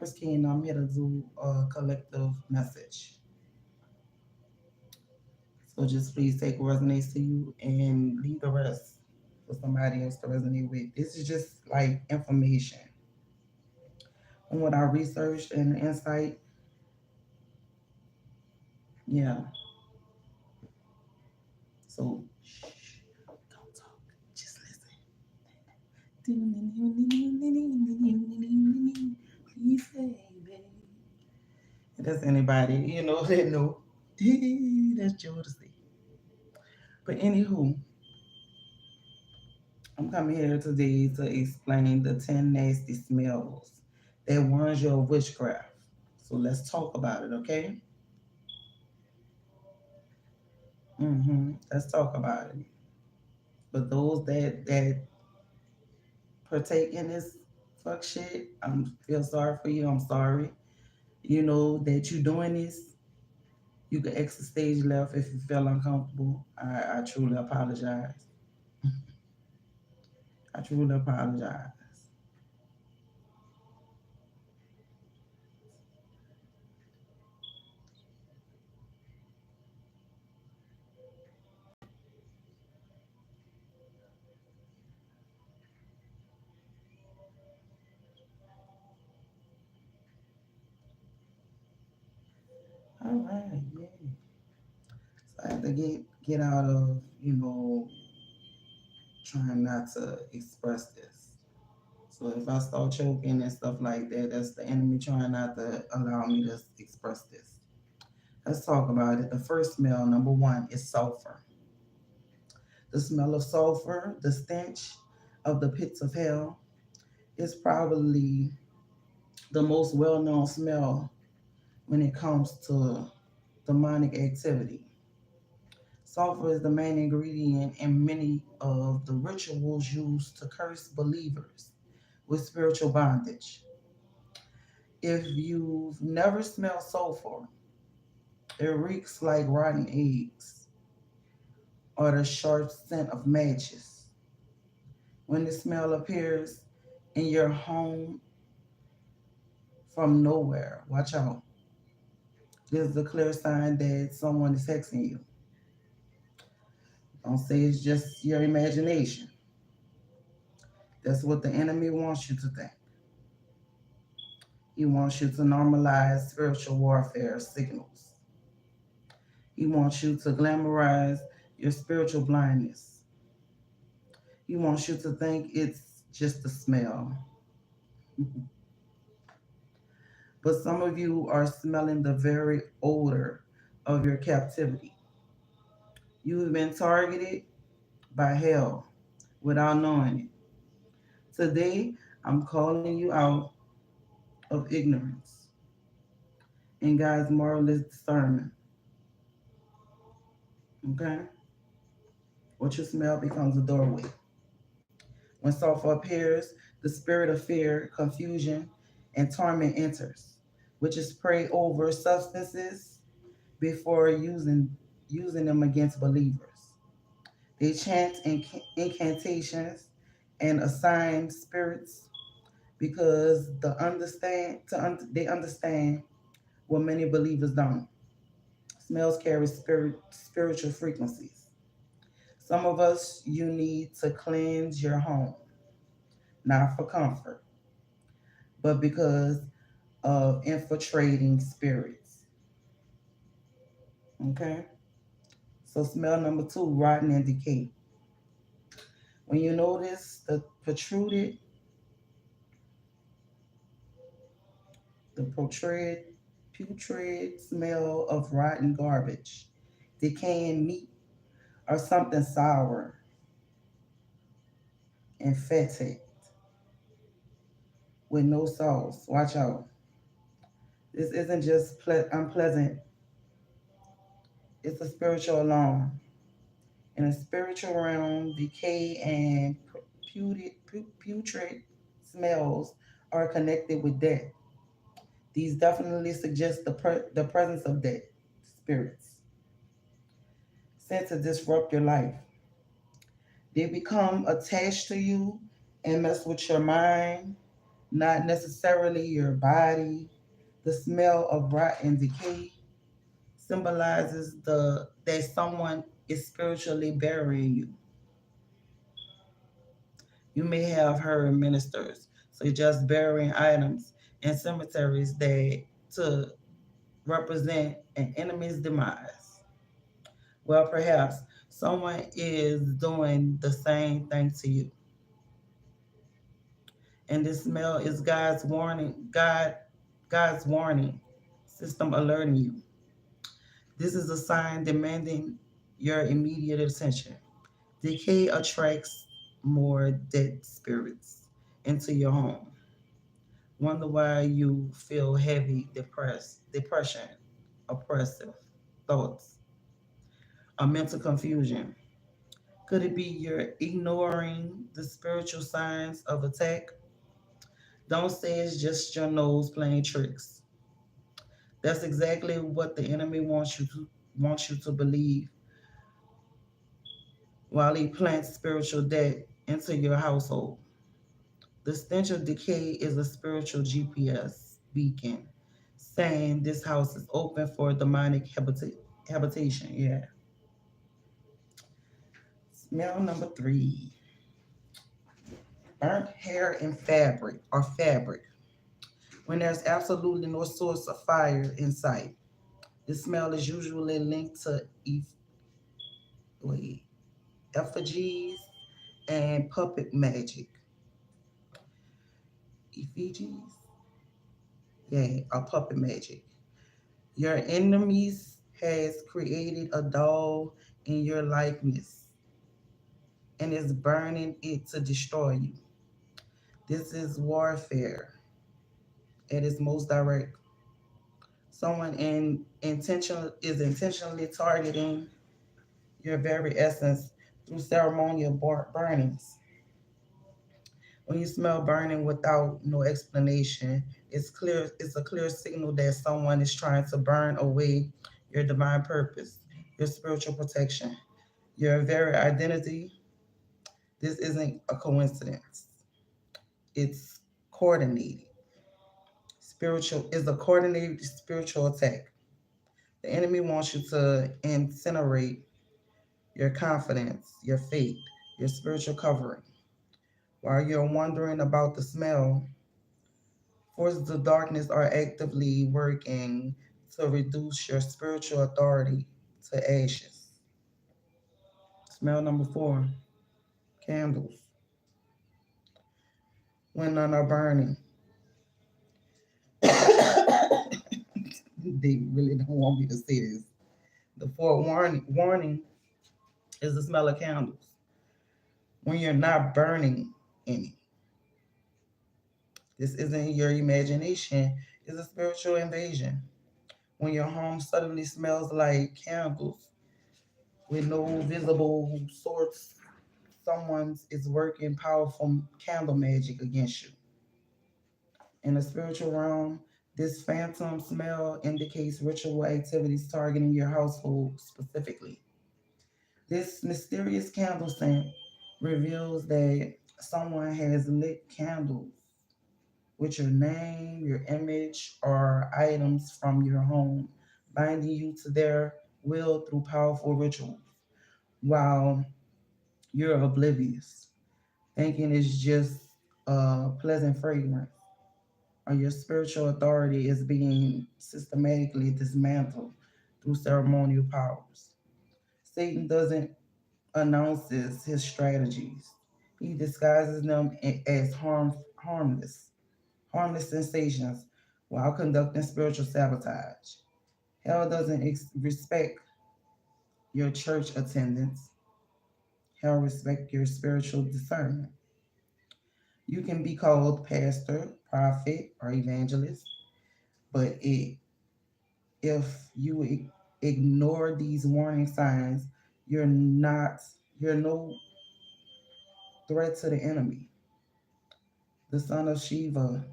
Empress Kiena. I'm here to do a collective message. So just please take what resonates to you and leave the rest for somebody else to resonate with. This is just like information. And what I researched and insight, yeah. So shh, don't talk. Just listen. Please say, baby. If that's anybody, that know. That's Jodeci. But anywho, I'm coming here today to explain the 10 nasty smells that warns you of witchcraft. So let's talk about it, okay? Let's talk about it. But those that partake in this fuck shit, I'm feel sorry for you. I'm sorry. You know that you doing this. You can exit stage left if you feel uncomfortable. I truly apologize. I truly apologize. All right, yeah. So I have to get out of, trying not to express this. So if I start choking and stuff like that, that's the enemy trying not to allow me to express this. Let's talk about it. The first smell, number one, is sulfur. The smell of sulfur, the stench of the pits of hell, is probably the most well known smell when it comes to demonic activity. Sulfur is the main ingredient in many of the rituals used to curse believers with spiritual bondage. If you've never smelled sulfur, it reeks like rotten eggs or the sharp scent of matches. When the smell appears in your home from nowhere, watch out. This is a clear sign that someone is hexing you. Don't say it's just your imagination. That's what the enemy wants you to think. He wants you to normalize spiritual warfare signals. He wants you to glamorize your spiritual blindness. He wants you to think it's just a smell. But some of you are smelling the very odor of your captivity. You've been targeted by hell without knowing it. Today, I'm calling you out of ignorance and God's marvelous discernment. Okay? What you smell becomes a doorway. When sulfur appears, the spirit of fear, confusion, and torment enters, which is pray over substances before using them against believers. They chant incantations and assign spirits because they understand what many believers don't. Smells carry spiritual frequencies. Some of us, you need to cleanse your home, not for comfort, but because of infiltrating spirits. Okay? So, smell number two, rotten and decay. When you notice the putrid smell of rotten garbage, decaying meat, or something sour and fetid with no sauce, watch out. This isn't just unpleasant, it's a spiritual alarm. In a spiritual realm, decay and putrid smells are connected with death. These definitely suggest the presence of dead spirits sent to disrupt your life. They become attached to you and mess with your mind, not necessarily your body. The smell of rot and decay symbolizes the that someone is spiritually burying you. You may have heard ministers suggest burying items in cemeteries that to represent an enemy's demise. Well, perhaps someone is doing the same thing to you. And this smell is God's warning system alerting you. This is a sign demanding your immediate attention. Decay attracts more dead spirits into your home. Wonder why you feel heavy, depression, oppressive thoughts, or mental confusion. Could it be you're ignoring the spiritual signs of attack? Don't say it's just your nose playing tricks. That's exactly what the enemy wants you to believe while he plants spiritual debt into your household. The stench of decay is a spiritual GPS beacon saying this house is open for demonic habitation. Yeah. Smell number three, burnt hair and fabric. When there's absolutely no source of fire in sight, the smell is usually linked to wait, effigies and puppet magic. Effigies? Yeah, or puppet magic. Your enemies has created a doll in your likeness and is burning it to destroy you. This is warfare at its most direct. Someone is intentionally targeting your very essence through ceremonial burnings. When you smell burning without no explanation, it's a clear signal that someone is trying to burn away your divine purpose, your spiritual protection, your very identity. This isn't a coincidence. It's coordinated. Spiritual is a coordinated spiritual attack. The enemy wants you to incinerate your confidence, your faith, your spiritual covering. While you're wondering about the smell, forces of darkness are actively working to reduce your spiritual authority to ashes. Smell number four, candles. When none are burning, they really don't want me to say this. The fourth warning is the smell of candles. When you're not burning any, this isn't your imagination, it's a spiritual invasion. When your home suddenly smells like candles with no visible source, someone is working powerful candle magic against you. In the spiritual realm, this phantom smell indicates ritual activities targeting your household specifically. This mysterious candle scent reveals that someone has lit candles with your name, your image, or items from your home, binding you to their will through powerful rituals, while you're oblivious, thinking it's just a pleasant fragrance, or your spiritual authority is being systematically dismantled through ceremonial powers. Satan doesn't announces his strategies. He disguises them as harmless sensations while conducting spiritual sabotage. Hell doesn't respect your church attendance. Hell respect your spiritual discernment. You can be called pastor, prophet, or evangelist, but if you ignore these warning signs, you're not you're no threat to the enemy. The son of Shiva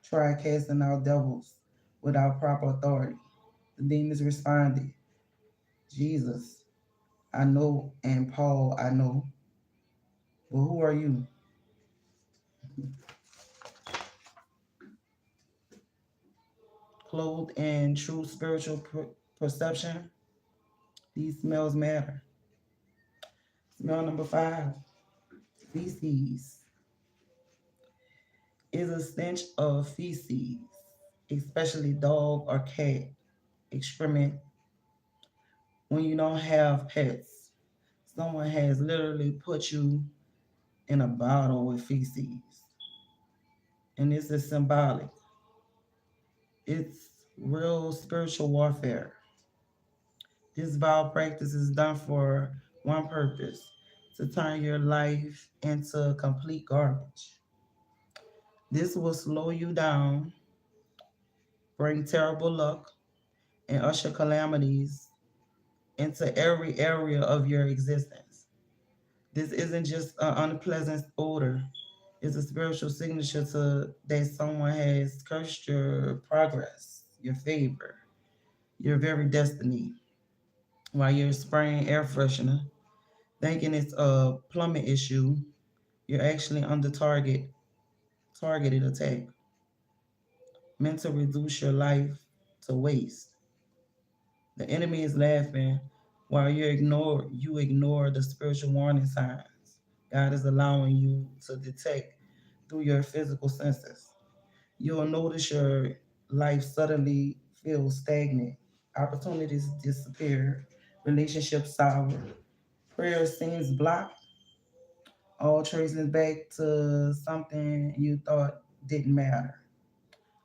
tried casting out devils without proper authority. The demons responded, Jesus, I know, and Paul, I know, but who are you? clothed in true spiritual perception, these smells matter. Smell number 5, feces, is a stench of feces, especially dog or cat excrement. When you don't have pets, someone has literally put you in a bottle with feces. And this is symbolic. It's real spiritual warfare. This vile practice is done for one purpose, to turn your life into complete garbage. This will slow you down, bring terrible luck, and usher calamities into every area of your existence. This isn't just an unpleasant odor, it's a spiritual signature to that someone has cursed your progress, your favor, your very destiny. While you're spraying air freshener, thinking it's a plumbing issue, you're actually under targeted attack, meant to reduce your life to waste. The enemy is laughing while you ignore the spiritual warning signs God is allowing you to detect through your physical senses. You'll notice your life suddenly feels stagnant, opportunities disappear, relationships sour, prayer seems blocked, all tracing back to something you thought didn't matter.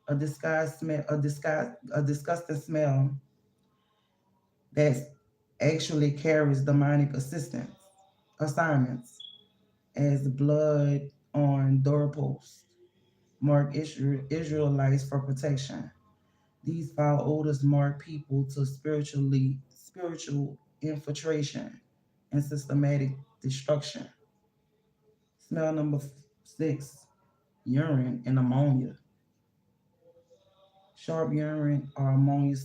A disgusting smell that actually carries demonic assignments as blood on doorposts, mark Israelites for protection. These foul odors mark people to spiritual infiltration and systematic destruction. Smell number 6, urine and ammonia. Sharp urine or ammonia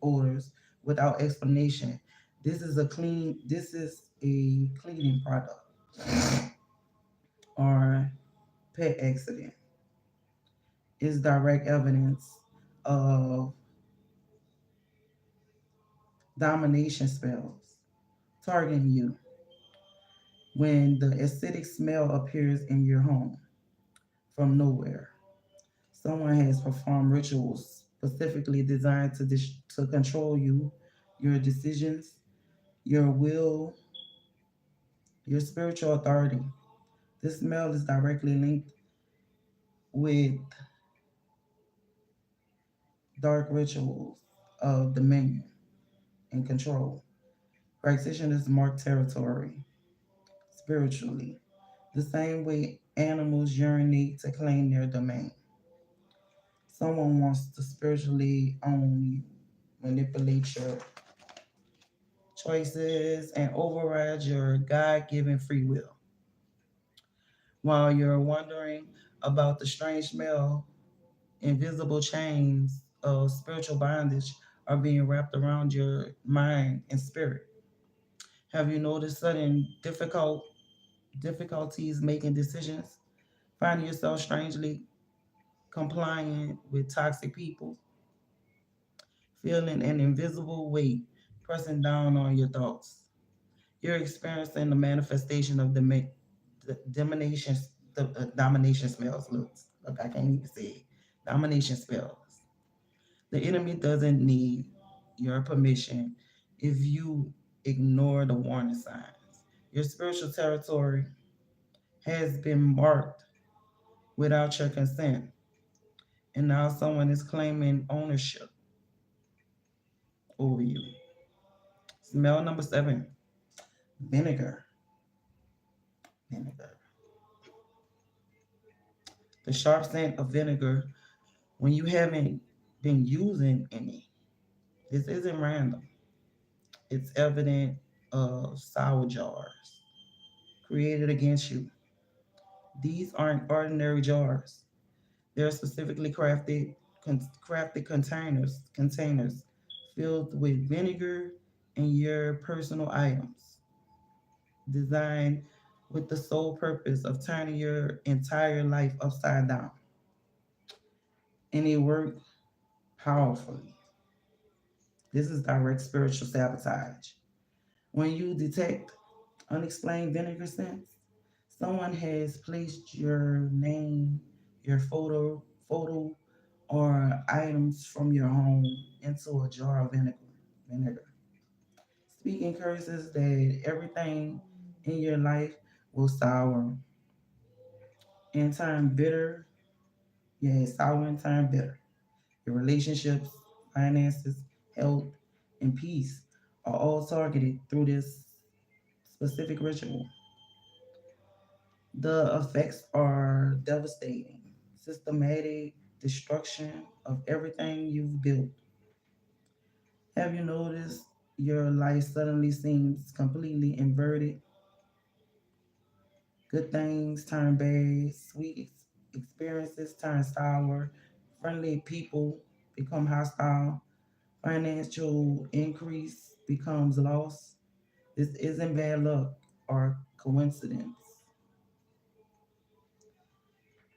odors without explanation. This is a cleaning product or pet accident. Is direct evidence of domination spells targeting you when the acidic smell appears in your home from nowhere. Someone has performed rituals specifically designed to control you, your decisions, your will, your spiritual authority. This smell is directly linked with dark rituals of dominion and control. Practitioners mark territory spiritually, the same way animals urinate to claim their domain. Someone wants to spiritually own you, manipulate your choices, and override your God given free will. While you're wondering about the strange smell, invisible chains of spiritual bondage are being wrapped around your mind and spirit. Have you noticed sudden difficulties making decisions? Finding yourself strangely complying with toxic people, feeling an invisible weight pressing down on your thoughts. You're experiencing the manifestation of the domination spells. Look, I can't even say it. Domination spells. The enemy doesn't need your permission if you ignore the warning signs. Your spiritual territory has been marked without your consent, and now someone is claiming ownership over you. Smell number 7, vinegar. Vinegar. The sharp scent of vinegar when you haven't been using any. This isn't random. It's evident of sour jars created against you. These aren't ordinary jars. They're specifically crafted containers filled with vinegar and your personal items, designed with the sole purpose of turning your entire life upside down. And it worked powerfully. This is direct spiritual sabotage. When you detect unexplained vinegar scents, someone has placed your name, your photo, or items from your home into a jar of vinegar. Speaking curses that everything in your life will sour and turn bitter. Yeah, sour and turn bitter. Your relationships, finances, health, and peace are all targeted through this specific ritual. The effects are devastating, systematic destruction of everything you've built. Have you noticed your life suddenly seems completely inverted? Good things turn bad, experiences turn sour, friendly people become hostile, financial increase becomes loss. This isn't bad luck or coincidence.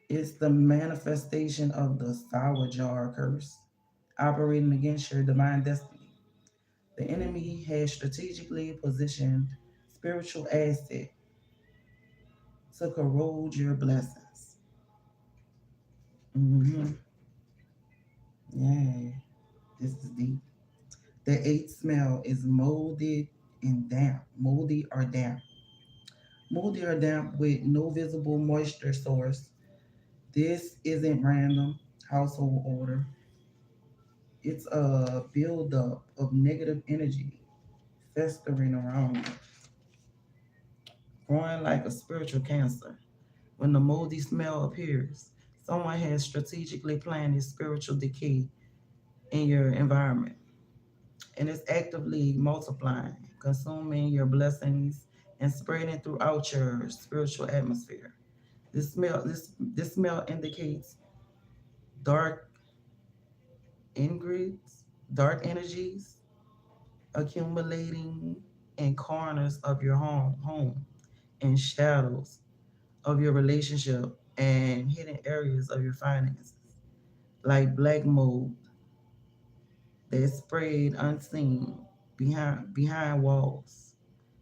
It's the manifestation of the sour jar curse operating against your divine destiny. The enemy has strategically positioned spiritual asset to corrode your blessings. hmm Yeah, this is deep. The eighth smell is moldy or damp. Moldy or damp with no visible moisture source. This isn't random household order. It's a buildup of negative energy festering around you, growing like a spiritual cancer. When the moldy smell appears, someone has strategically planted spiritual decay in your environment, and it's actively multiplying, consuming your blessings and spreading throughout your spiritual atmosphere. This smell indicates dark ingredients, dark energies accumulating in corners of your home, in shadows of your relationship, and hidden areas of your finances, like black mold that sprayed unseen behind walls.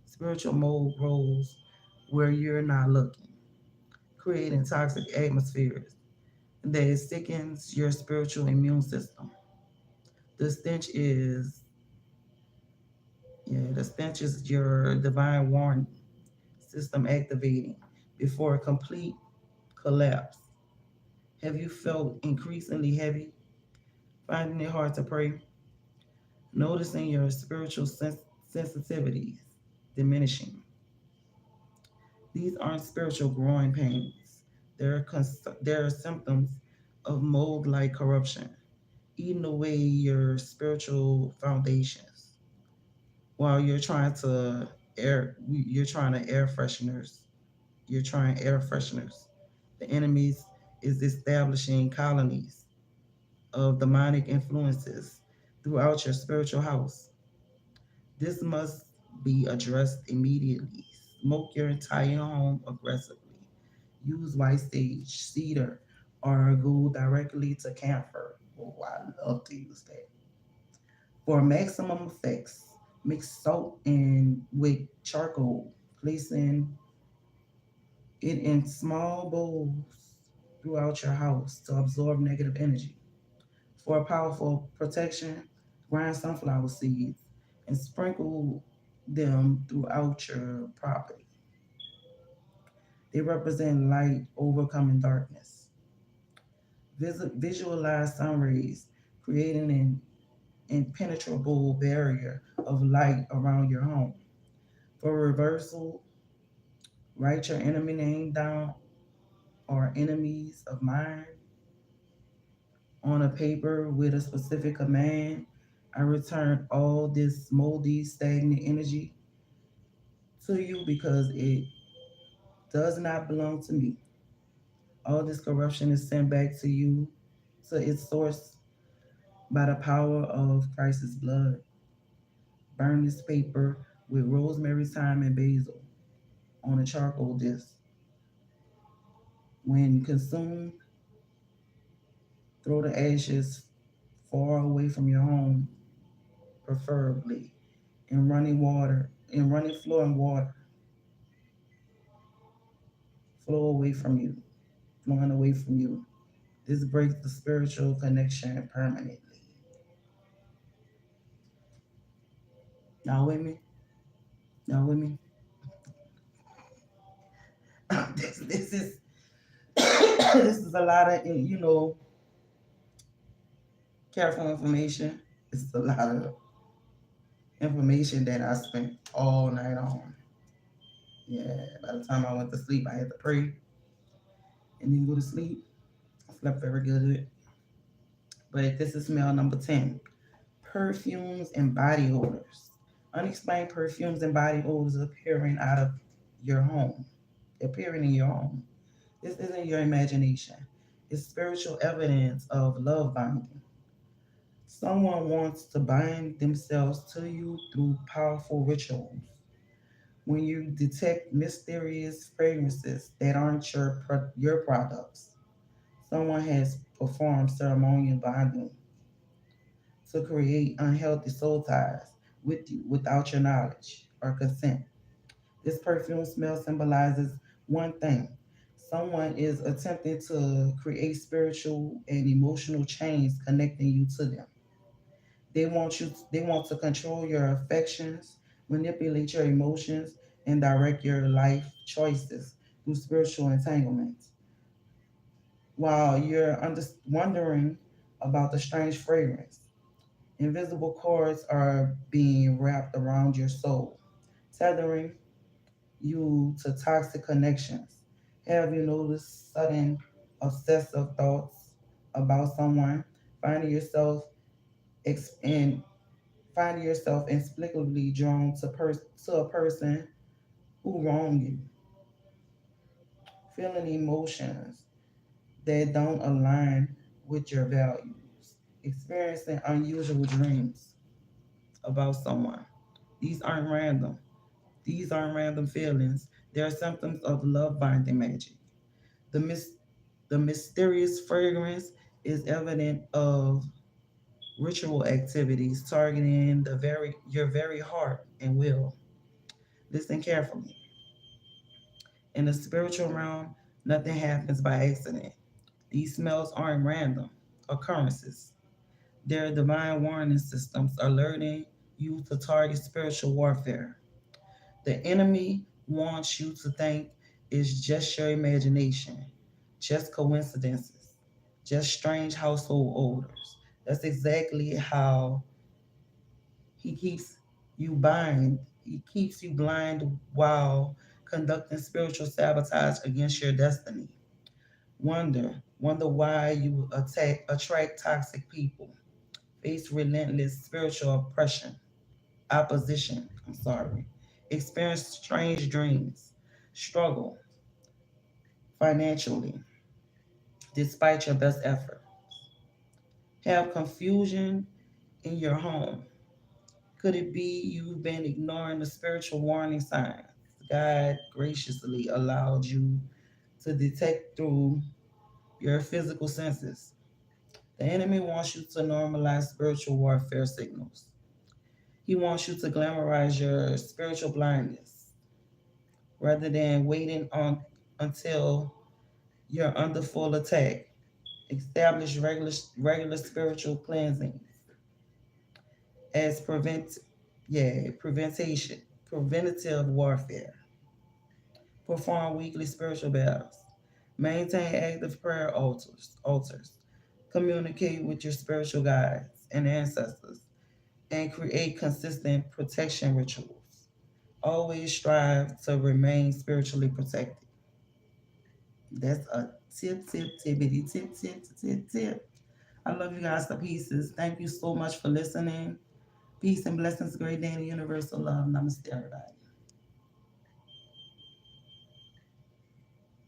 Spiritual mold grows where you're not looking, creating toxic atmospheres that sickens your spiritual immune system. The stench is the stench is your divine warning system activating before a complete collapse. Have you felt increasingly heavy, finding it hard to pray, noticing your spiritual sensitivities diminishing? These aren't spiritual growing pains. They're symptoms of mold like corruption, eating away your spiritual foundations while you're trying to air fresheners. You're trying air fresheners. The enemies is establishing colonies of demonic influences throughout your spiritual house. This must be addressed immediately. Smoke your entire home aggressively. Use white sage, cedar, or go directly to camphor. Oh, I love to use that. For maximum effects, mix salt in with charcoal, placing it in small bowls throughout your house to absorb negative energy. For powerful protection, grind sunflower seeds and sprinkle them throughout your property. They represent light overcoming darkness. Visualize sun rays, creating an impenetrable barrier of light around your home. For reversal, write your enemy name down or enemies of mine on a paper with a specific command. I return all this moldy, stagnant energy to you because it does not belong to me. All this corruption is sent back to you to its source by the power of Christ's blood. Burn this paper with rosemary, thyme, and basil on a charcoal disc. When consumed, throw the ashes far away from your home, preferably, in running water, in running flowing water, flow away from you, flowing away from you. This breaks the spiritual connection permanently. Y'all with me? Y'all with me? This is this is a lot of careful information. It's a lot of information that I spent all night on. Yeah, by the time I went to sleep, I had to pray and then go to sleep. I slept very good. But this is smell number 10. Perfumes and body odors. Unexplained perfumes and body odors appearing out of your home. Appearing in your home. This isn't your imagination. It's spiritual evidence of love binding. Someone wants to bind themselves to you through powerful rituals. When you detect mysterious fragrances that aren't your products, someone has performed ceremonial bonding to create unhealthy soul ties with you without your knowledge or consent. This perfume smell symbolizes one thing. Someone is attempting to create spiritual and emotional chains connecting you to them. They want to control your affections, manipulate your emotions, and direct your life choices through spiritual entanglements. While you're wondering about the strange fragrance, invisible cords are being wrapped around your soul, tethering you to toxic connections. Have you noticed sudden obsessive thoughts about someone, finding yourself in finding yourself inexplicably drawn to a person who wronged you, feeling emotions that don't align with your values, experiencing unusual dreams about someone. These aren't random. These aren't random feelings. They are symptoms of love binding magic. The, mis- the mysterious fragrance is evident of ritual activities targeting your very heart and will. Listen carefully. In the spiritual realm, nothing happens by accident. These smells aren't random occurrences. They're divine warning systems alerting you to target spiritual warfare. The enemy wants you to think it's just your imagination, just coincidences, just strange household odors. That's exactly how he keeps he keeps you blind while conducting spiritual sabotage against your destiny. Wonder why you attract toxic people, face relentless spiritual opposition, experience strange dreams, struggle financially despite your best effort, have confusion in your home. Could it be you've been ignoring the spiritual warning signs God graciously allowed you to detect through your physical senses? The enemy wants you to normalize spiritual warfare signals. He wants you to glamorize your spiritual blindness rather than waiting on until you're under full attack. Establish regular spiritual cleansing as preventation, preventative warfare. Perform weekly spiritual battles. Maintain active prayer altars. Communicate with your spiritual guides and ancestors and create consistent protection rituals. Always strive to remain spiritually protected. That's a tip. I love you guys to pieces. Thank you so much for listening. Peace and blessings, great day in the universal love. Namaste, everybody.